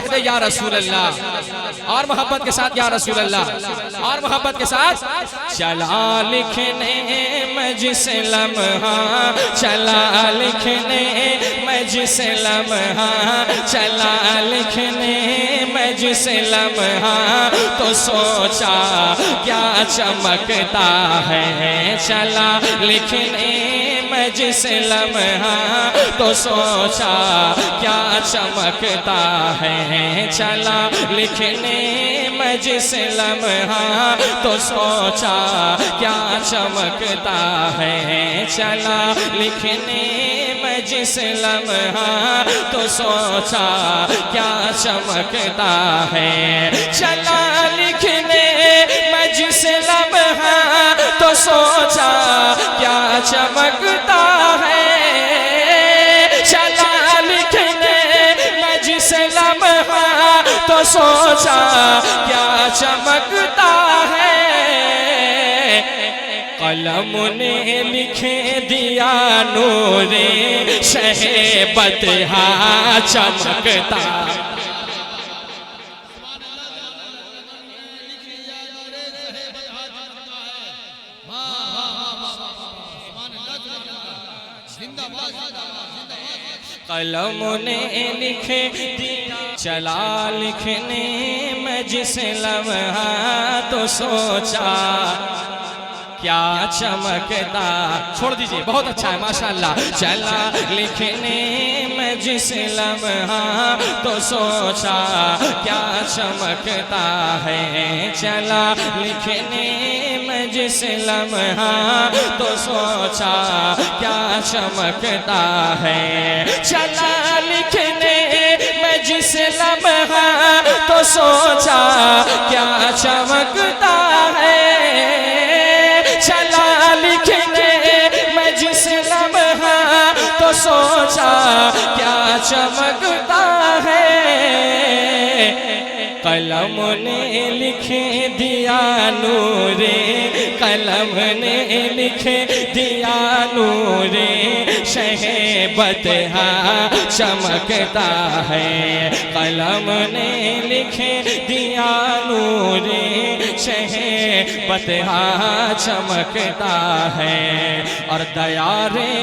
कहते या रसूल अल्लाह, और मोहब्बत के साथ या रसूल अल्लाह, और मोहब्बत के साथ चला लिखने मजसे लम्हा, चला लिखने मजसे लम्हा, चला लिखने मजसे लम्हा, तो सोचा क्या चमकता है, चला लिखने मजसे लम्हा, तो सोचा क्या चमकता है, चला लिखने मजसे लम्हा, तो सोचा क्या चमकता है, चला लिखने मजसे लम्हा, तो सोचा क्या चमकता है, चला लिखने मजसे लम्हा, तो सोचा क्या चमकता है, चला लिखने मजसे लम्हा, तो सोचा क्या चमकता है। कलम ने लिखे दिया नूरे शहबतहा चमकता, कलम ने लिखे दिया, चला लिखने मजसे लम्हा, तो सोचा क्या चमकता, छोड़ दीजिए, बहुत अच्छा है माशाअल्लाह। चला लिखने मजसे लम्हा, तो सोचा क्या चमकता है, चला लिखने मजसे लम्हा, तो सोचा क्या चमकता है, चला लिखने मजसे लम्हा, तो सोचा क्या चमकता है, चला लिखने मजसे लम्हा, तो सोचा क्या चमकता है। कलम ने लिखे दिया नूरे, कलम ने लिखे दिया नूरे शहबतहा चमकता है, कलम ने लिखे दिया नूरे शहबतहा चमकता है। और दयारे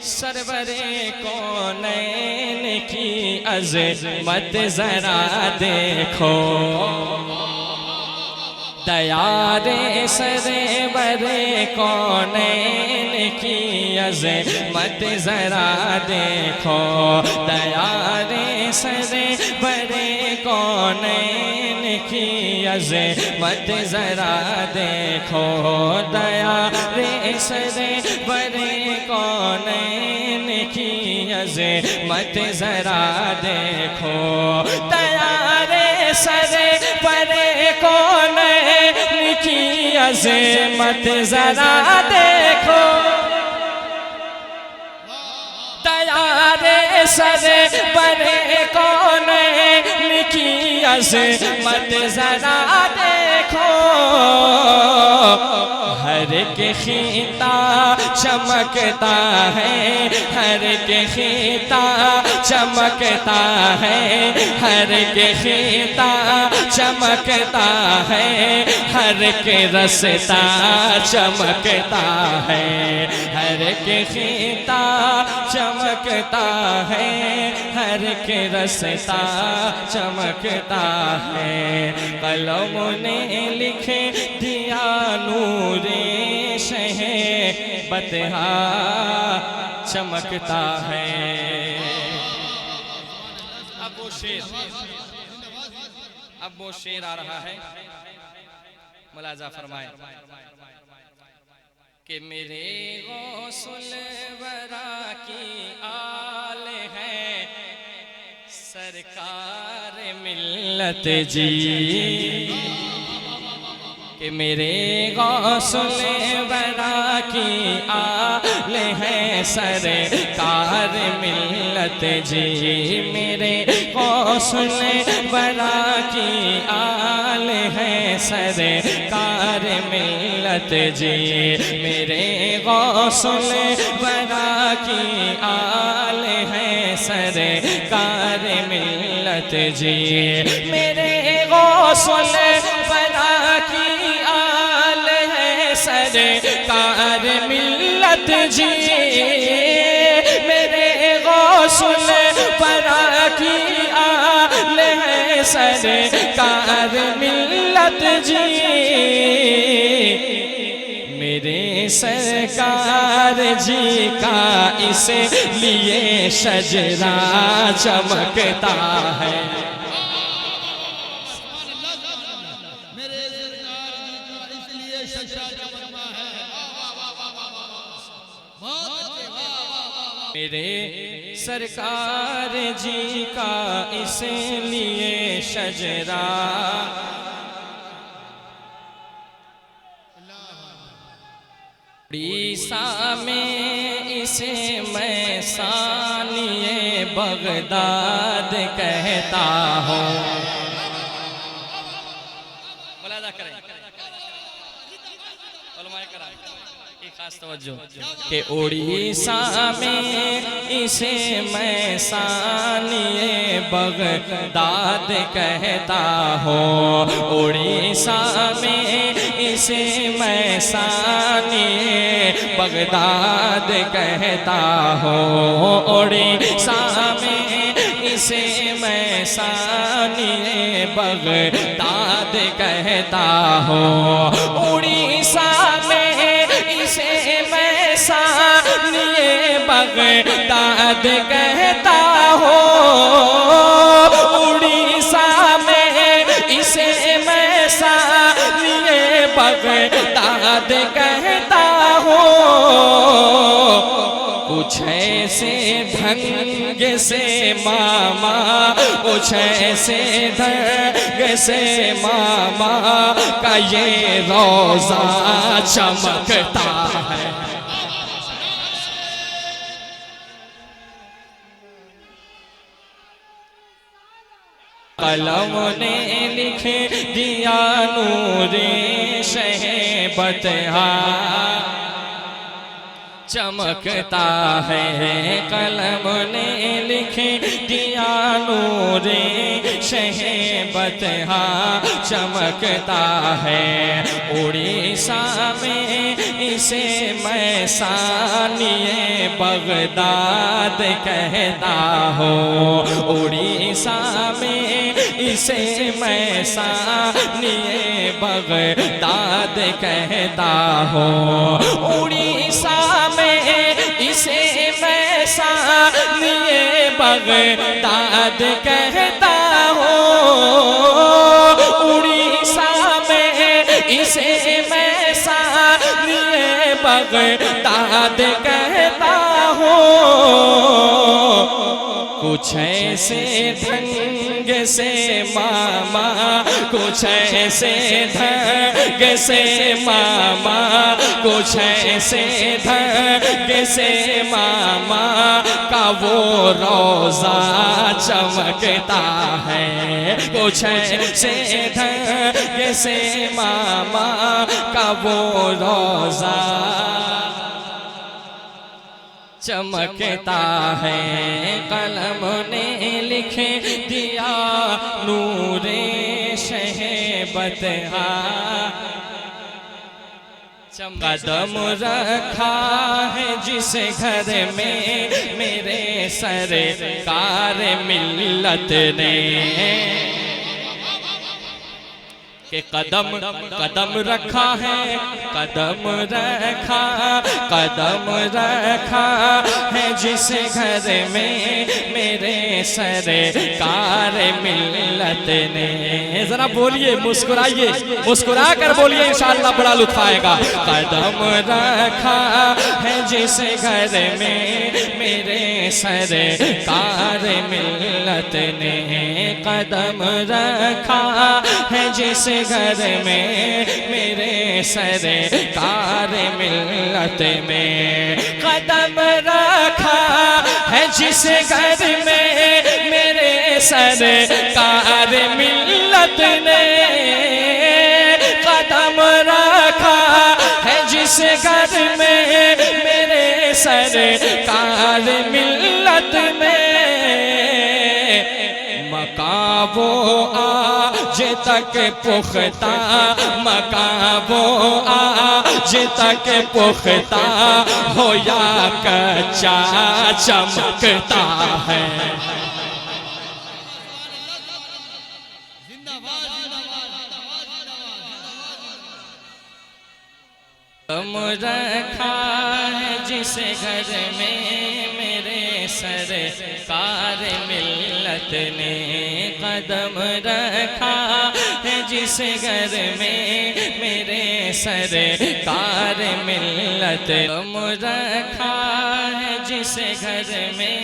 सरवरे कौनैन की अज़मत जरा देखो, दयारे सरवरे कौनैन की अज़मत जरा देखो, दयारे सरवरे कौनैन की अज़मत जरा देखो, दयारे सरवरे कौनैन की अज़मत जरा देखो, दयारे सरवरे कौनैन की अज़मत जरा देखो, दयारे सरवरे कौनैन की अज़मत जरा देखो, हर के खीता चमकता है, हर के खीता चमकता है, हर के खीता चमकता है, हर के रस्ता चमकता है, हर के खीता चमकता है, हर के रस्ता चमकता है। कलम ने लिखे दिया नूरे शहबतहा चमकता है। अब वो शेर आ रहा है, मुलाजा फरमाए कि मेरे गौसुल वरा की आल है सरकार मिल्लत जी, कि मेरे गौसुल वरा की आल है सरकार मिल्लत जी, मेरे गौसुल वरा की आल है सरकार मिल्लत जी, मेरे गौसुल वरा की आल है सरकार मिल्लत मिल्लत जी, मेरे गौसुल वरा की आल है सरकार मिल्लत जी, मेरे गौसुल वरा की आल है सरकार मिल्लत जी, मेरे सरकार जी का इसलिए शजरा चमकता है। मेरे सरकार जी का इसलिए शजरा चमकता है। मेरे सरकार जी का इसलिए शजरा उड़ीसा में इसे मैं सानिए बगदाद कहता हूँ। मुलाजा करें खास तवज्जो कि उड़ीसा में इसे मैं सानिए बगदाद कहता हूँ। उड़ीसा में इसे मैं सानिए बगदाद कहता हूँ। उड़ीसा में इसे मैं सानिए बगदाद कहता हूँ। उड़ीसा में इसे मैं सानिए बगदाद कहता हूँ। उड़ीसा में इसे मैं सानिए बगदाद कहता हूँ। कुछ ऐसे ढंग से मामा, कुछ ऐसे ढंग से मामा का ये रोजा चमकता है। कलम ने लिख दिया नूरे शहबतहा चमकता है। कलम ने लिख दिया नूरे शहबतहा चमकता है। उड़ीसा में इसे मैं सानिए बगदाद कहता हूँ। उड़ीसा में इसे मैं सानिए बगदाद कहता हूँ। उड़ीसा में इसे मैं सानिए बगदाद कहता हूँ। उड़ीसा में इसे मैं सानिए बगदाद कहता हूँ। कुछ ऐसे ढंग से मामा, कुछ ऐसे ढंग से मामा, कुछ ऐसे ढंग से मामा का वो रोजा चमकता है। कुछ ऐसे ढंग से मामा का वो रोजा चमकता है। कलम ने लिख दिया नूरे शहबतहा कदम रखा है जिस घर में मेरे सरकार मिल्लत ने के कदम रखा है, कदम रखा है जिस घर में मेरे सरकार मिल्लत ने। जरा बोलिए, मुस्कुराइए, मुस्कुरा कर बोलिए, इंशाअल्लाह बड़ा लुत्फ आएगा। कदम रखा है जिस घर में मेरे सरकार मिल्लत ने। कदम रखा है जिस घर में मेरे सरकार मिल्लत में। कदम रखा है जिस घर में मेरे सरकार मिल्लत ने। कदम रखा है जिस घर में मेरे सरकार मिल्लत में। मकां वो आज तक पुख्ता, मकां वो आज तक पुख्ता हो या कच्चा चमकता है। तुम रखा है जिस घर में मेरे सरकार मिल्लत ने, कदम रखा है जिस घर में मेरे सरकार मिल्लत। तुम रखा है जिस घर में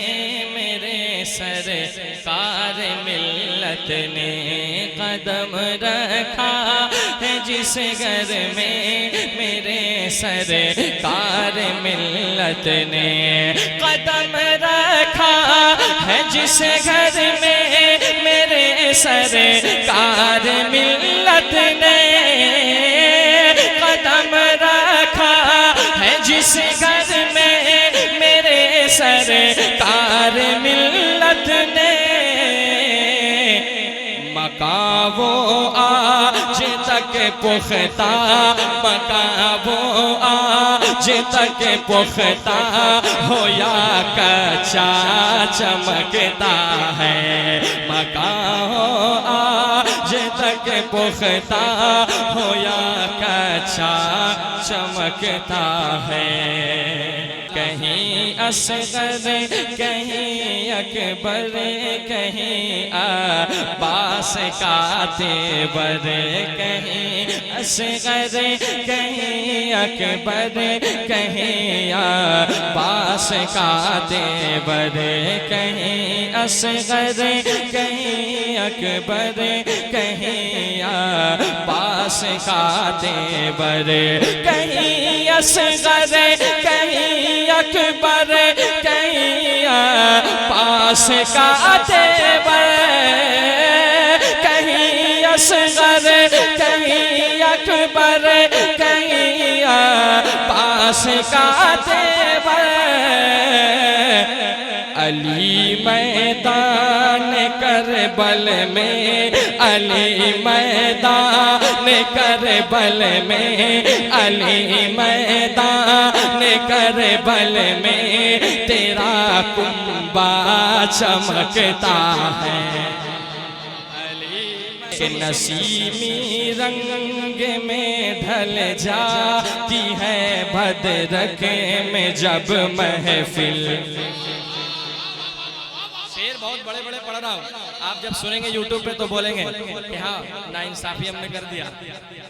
मेरे सरकार मिल्लत ने, कदम रखा है जिस घर में मेरे सरकार मिल्लत ने, कदम रखा है जिस घर में मेरे सरकार मिल्लत ने, कदम रखा है जिस घर में मेरे सरकार मिल्लत ने। मकां वो आज तक पुख्ता, मकां वो आज तक पुख्ता हो या कच्चा चमकता है। मकां आज तक पुख्ता हो या कच्चा चमकता है। कहीं असगर कहीं अकबर कहीं अब्बास का तेवर, कहीं असगर कहीं अकबर कहीं अब्बास का तेवर, कहीं असगर कहीं अकबर कहीं अब्बास का तेवर, कहीं असगर कहीं अकबर कहीं अब्बास का तेवर, कहीं असगर कहीं अकबर कहीं अब्बास का तेवर। अली मैदान करबल में, अली मैदान करबल में, अली मैदान करबल में तेरा कुंबा चमकता है। के नसीमी रंग में ढल जाती है भद्रक में जब महफिल। शेर बहुत बड़े बड़े पढ़ रहा हूँ, आप जब सुनेंगे यूट्यूब पे तो बोलेंगे कि हाँ नाइंसाफी हमने कर दिया।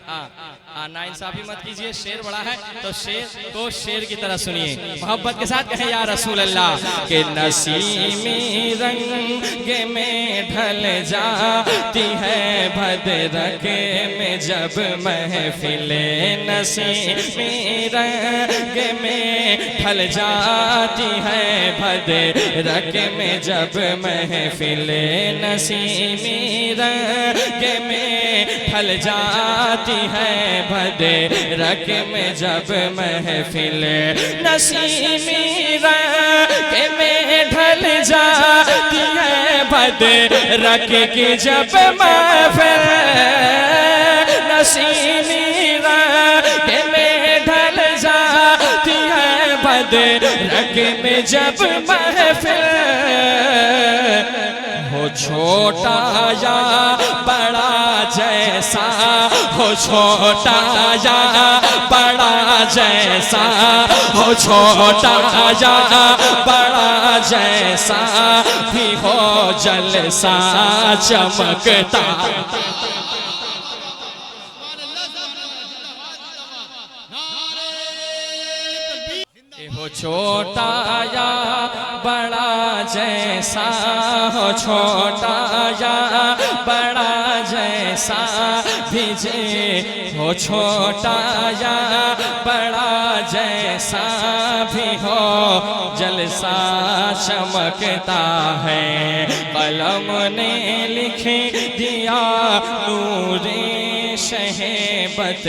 हाँ नाइंसाफी मत कीजिए, शेर बड़ा है तो शेर की तरह सुनिए, मोहब्बत के साथ कहें या रसूल अल्लाह। के नसीमी रंग में ढल जाती है भद्रक में जब महफिल, नसीमी रंग में ढल जाती है भद्रक में जब महफिल, नसीमी रंग में ढल जाती है भद्रक में जब महफिल, नसीमी रंग में ढल जाती है भद्रक की जब महफिल, नसीमी रंग में ढल जाती है भद्रक में जब महफिल। हो छोटा या बड़ा जैसा, हो छोटा या बड़ा जैसा, हो छोटा या बड़ा जैसा भी हो जलसा चमकता। हो छोटा या बड़ा जैसा, हो छोटा या बड़ा जैसा भिजे, हो छोटा या बड़ा जैसा भी हो जलसा चमकता है। कलम ने लिख दिया नूरे शहेबत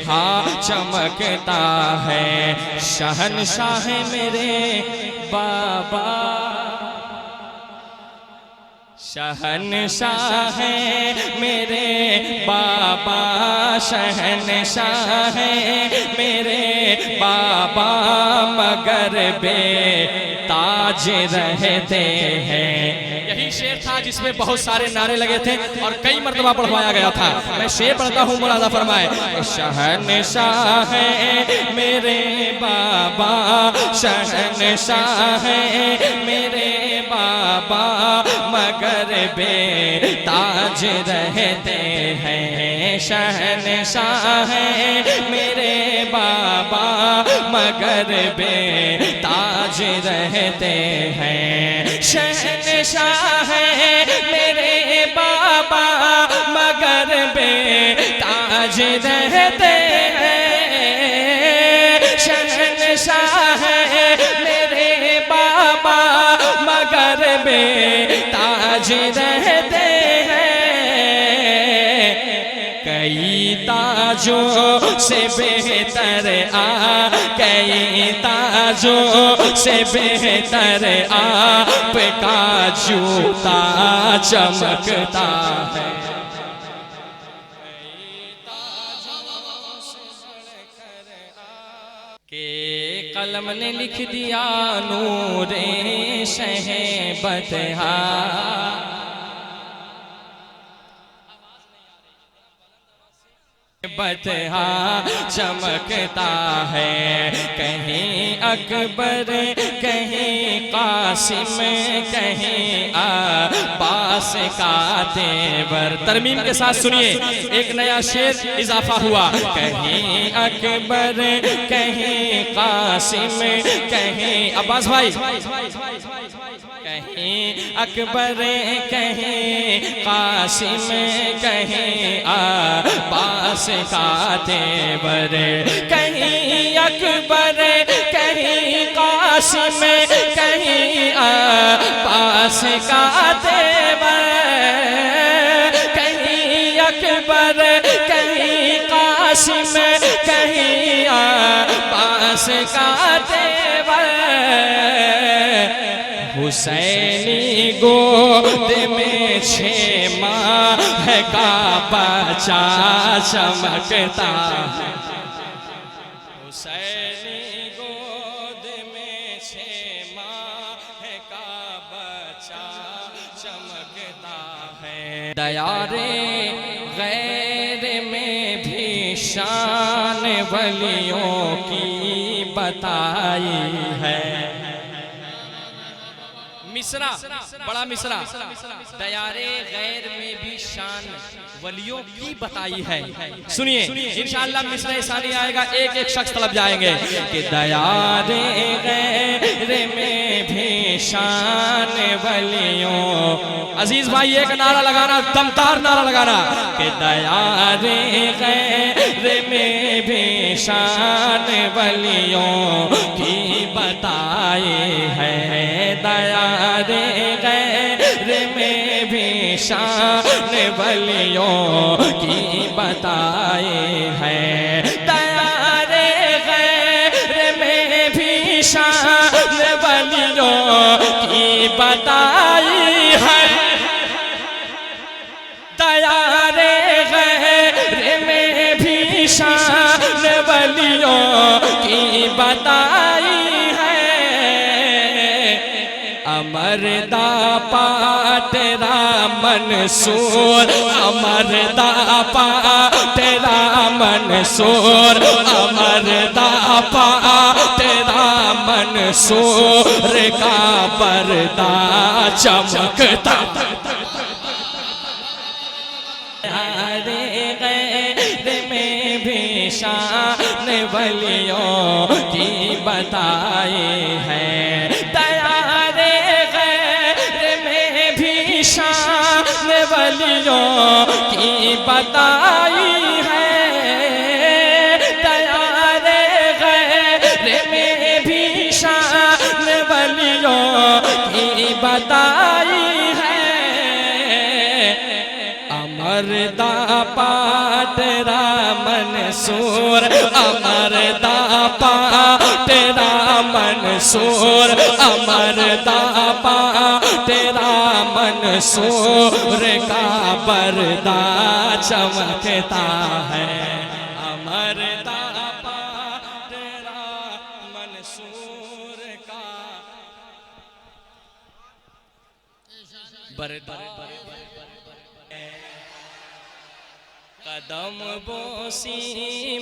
हाँ चमकता है। शहनशाह मेरे बाबा, शहनशाह है मेरे बाबा, शहनशाह है मेरे बाबा, मगर बेताज रहते हैं। यही शेर था जिसमें बहुत सारे नारे लगे थे और कई मर्तबा पढ़वाया गया था। मैं शेर पढ़ता हूँ, मुलाजा फरमाए। शहनशाह है मेरे बाबा, शहनशाह है मेरे बाबा, मगर बेताज रहते हैं। शहनशाह है मेरे बाबा, मगर बेताज रहते हैं। शहनशाह है मेरे बाबा, मगर बेताज रहते हैं। शहनशाह है मेरे बाबा, मगर बेताज रहते हैं। कई ताजों से बेहतर कई ताजों से बेहतर आपका जूता चमकता है। के कलम ने लिख दिया नूरे शहबतहा, बतहा चमकता है। कहीं अकबर कहीं कासिम कहीं अब्बास का तेवर। तरमीम के साथ सुनिए, एक नया शेर इजाफा हुआ। कहीं अकबर कहीं कासिम कहीं अब्बास भाई, कहीं अकबर कहीं कासिम कहीं अब्बास का तेवर। कहीं अकबर कहीं कासिम कहीं अब्बास का तेवर। कहीं अकबर कहीं कासिम कहीं अब्बास का तेवर। हुसैनी गोद में 6 माह का बच्चा चमकता है। हुसैनी गोद में 6 माह का बच्चा चमकता है। दयारे गैर में भी शान वलियों की बताई है। मिसरा, बड़ा मिसरा। दयारे गैर में भी शान वलियों की बताई है। सुनिए, इंशाअल्लाह मिसरा सानी आएगा, एक एक शख्स तलब जाएंगे कि दयारे गैर में भी शान वलियों। अजीज भाई एक नारा लगाना, दमदार नारा लगाना कि दयारे गैर में भी शान वलियों की बताई है। दयारे गैर में भी शान वलियों की बताई है। दयारे गैर में भी शान वलियों की बताई है। दयारे गैर में भी शान वलियों की बताई है। अमरदा तेरा मंसूर, अमरदा तेरा मंसूर, अमरदा तेरा मंसूर का पर्दा चमकता। गैर में भी शान वलियों की बताई है। दयारे गैर में भी शान वलियों की बताई है। दयारे गैर में भी शान वलियों की बताई है। अमरदा तेरा मंसूर, अमरदा तेरा मंसूर, अमरदा तेरा मंसूर का पर्दा चमकता है, अमरता तेरा मंसूर का पर्दा। कदम बोसी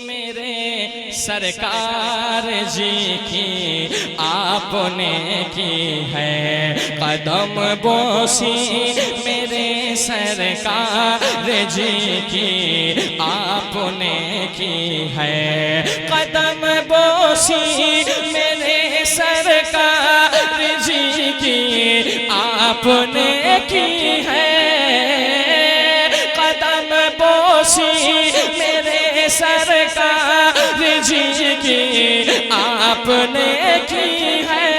मेरे सरकार जी की आपने की है, कदम बोसी मेरे सरकार जी की आपने की है, कदम बोसी मेरे सरकार जी की आपने की है, मेरे सरकार जी की आपने की है।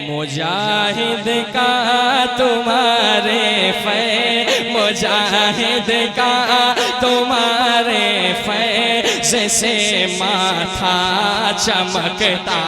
मुजाहिद का तुम्हारे मुजाहिद का तुम्हारे फैज़ से माथा चमकता